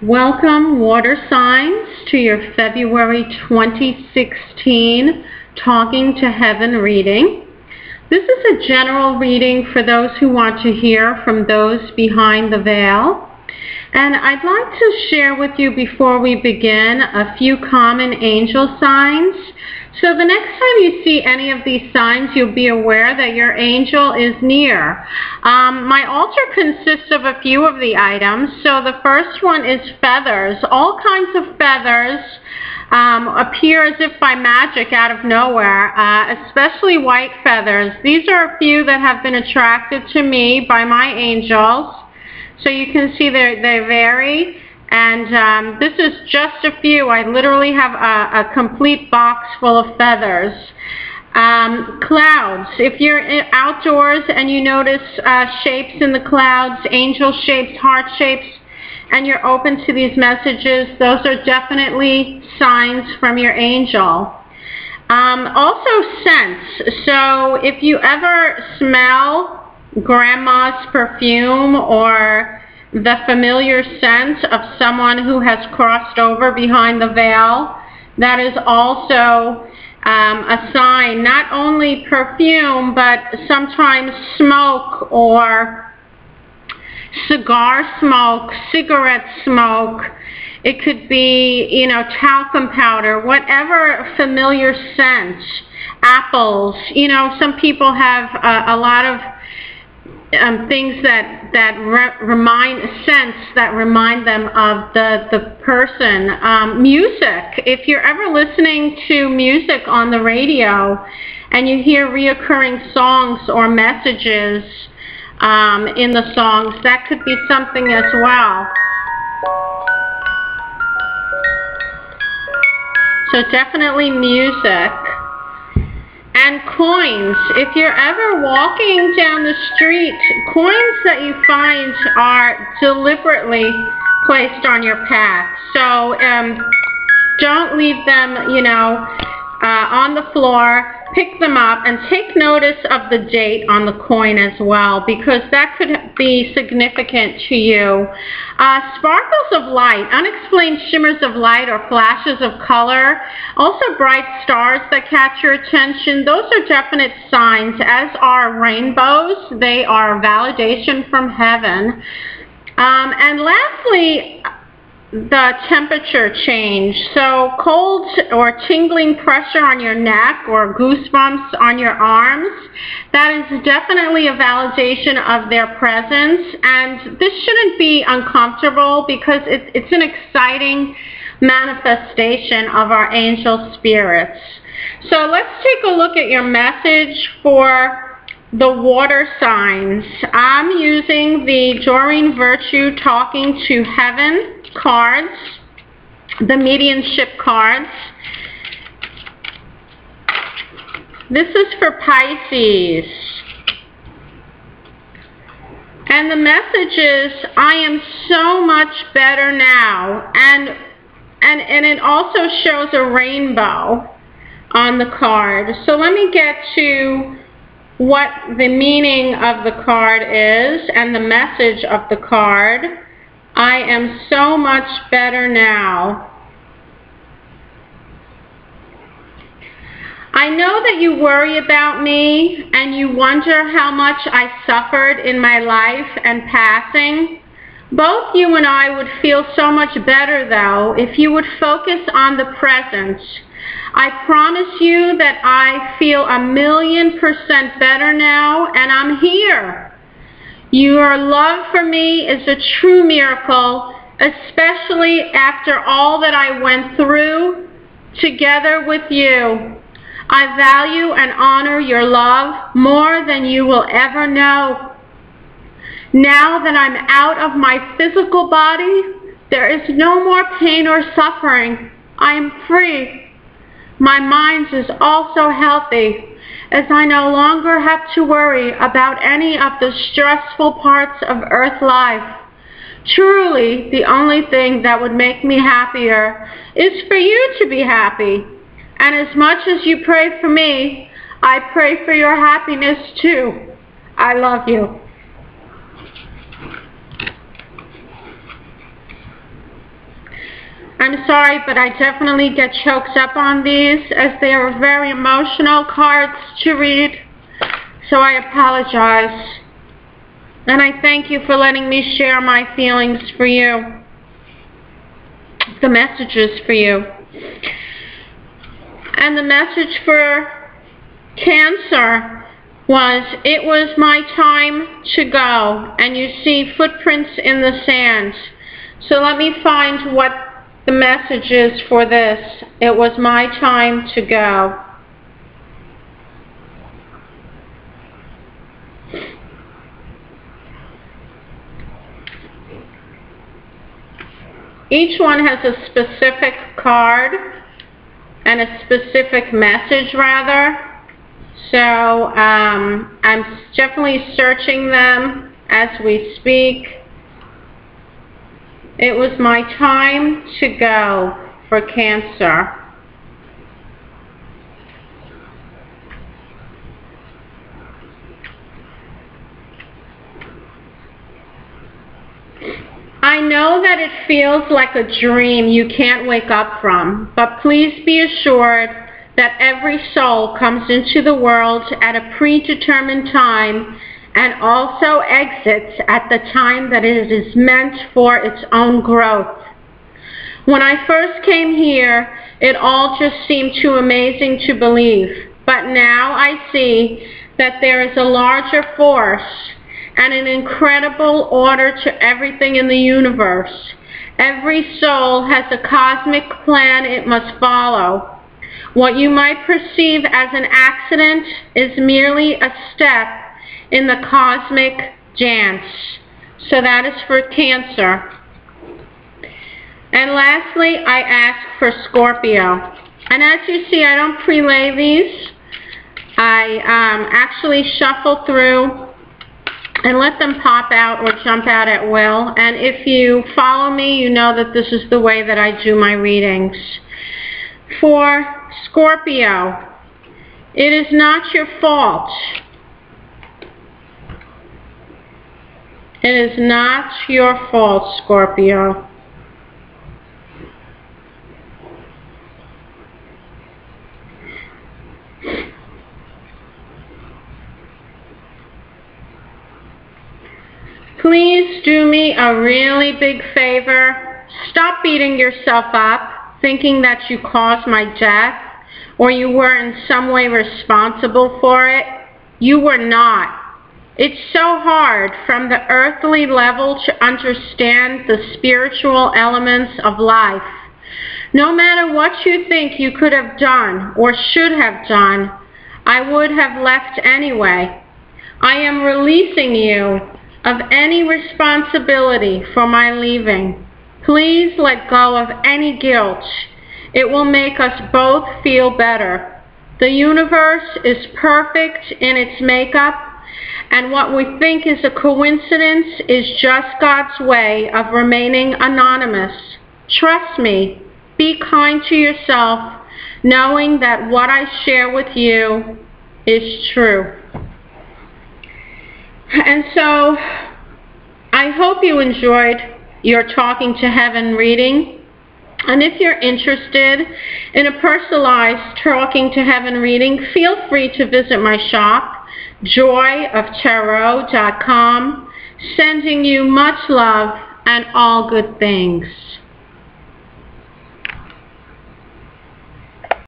Welcome, water signs, to your February 2016 Talking to Heaven reading. This is a general reading for those who want to hear from those behind the veil. And I'd like to share with you before we begin a few common angel signs. So the next time you see any of these signs, you'll be aware that your angel is near. My altar consists of a few of the items. So the first one is feathers. All kinds of feathers appear as if by magic out of nowhere, especially white feathers. These are a few that have been attracted to me by my angels. So you can see they vary. And this is just a few. I literally have a complete box full of feathers. Clouds. If you're outdoors and you notice shapes in the clouds, angel shapes, heart shapes, and you're open to these messages, those are definitely signs from your angel. Also scents. So if you ever smell grandma's perfume or the familiar scent of someone who has crossed over behind the veil, that is also a sign. Not only perfume, but sometimes smoke or cigar smoke, cigarette smoke. It could be, talcum powder, whatever familiar scent. Apples. Some people have a lot of things that remind them of the person. Music. If you're ever listening to music on the radio and you hear reoccurring songs or messages in the songs, that could be something as well. So definitely music. And coins. If you're ever walking down the street, coins that you find are deliberately placed on your path. So don't leave them, on the floor. Pick them up and take notice of the date on the coin as well, because that could be significant to you. Sparkles of light, unexplained shimmers of light or flashes of color, also bright stars that catch your attention. Those are definite signs, as are rainbows. They are validation from heaven. And lastly, the temperature change. So cold or tingling pressure on your neck or goosebumps on your arms, that is definitely a validation of their presence. And this shouldn't be uncomfortable, because it's an exciting manifestation of our angel spirits. So let's take a look at your message for the water signs. I'm using the Doreen Virtue Talking to Heaven cards, the mediumship cards. This is for Pisces. And the message is, I am so much better now. And it also shows a rainbow on the card. So let me get to what the meaning of the card is and the message of the card. I am so much better now. I know that you worry about me and you wonder how much I suffered in my life and passing. Both you and I would feel so much better, though, if you would focus on the present. I promise you that I feel 1,000,000% better now, and I'm here. Your love for me is a true miracle, especially after all that I went through together with you. I value and honor your love more than you will ever know. Now that I'm out of my physical body, there is no more pain or suffering. I am free. My mind is also healthy, as I no longer have to worry about any of the stressful parts of earth life. Truly, the only thing that would make me happier is for you to be happy. And as much as you pray for me, I pray for your happiness too. I love you. I'm sorry, but I definitely get choked up on these as they are very emotional cards to read. So I apologize. And I thank you for letting me share my feelings for you. The messages for you. And the message for Cancer was, it was my time to go. And you see footprints in the sand. So let me find what the message is for this. It was my time to go. Each one has a specific card and a specific message, rather. So I'm definitely searching them as we speak. It was my time to go for Cancer. I know that it feels like a dream you can't wake up from, but please be assured that every soul comes into the world at a predetermined time and also exits at the time that it is meant for its own growth. When I first came here, it all just seemed too amazing to believe, but now I see that there is a larger force and an incredible order to everything in the universe. Every soul has a cosmic plan it must follow. What you might perceive as an accident is merely a step in the cosmic dance. So that is for Cancer. And lastly, I ask for Scorpio. And as you see, I don't prelay these. I actually shuffle through and let them pop out or jump out at will. And if you follow me, you know that this is the way that I do my readings. For Scorpio, it is not your fault. It is not your fault, Scorpio. Please do me a really big favor. Stop beating yourself up, thinking that you caused my death or you were in some way responsible for it. You were not. It's so hard from the earthly level to understand the spiritual elements of life. No matter what you think you could have done or should have done, I would have left anyway. I am releasing you of any responsibility for my leaving. Please let go of any guilt. It will make us both feel better. The universe is perfect in its makeup, and what we think is a coincidence is just God's way of remaining anonymous. Trust me. Be kind to yourself, knowing that what I share with you is true. And so, I hope you enjoyed your Talking to Heaven reading. And if you're interested in a personalized Talking to Heaven reading, feel free to visit my shop, joyoftarot.com, sending you much love and all good things.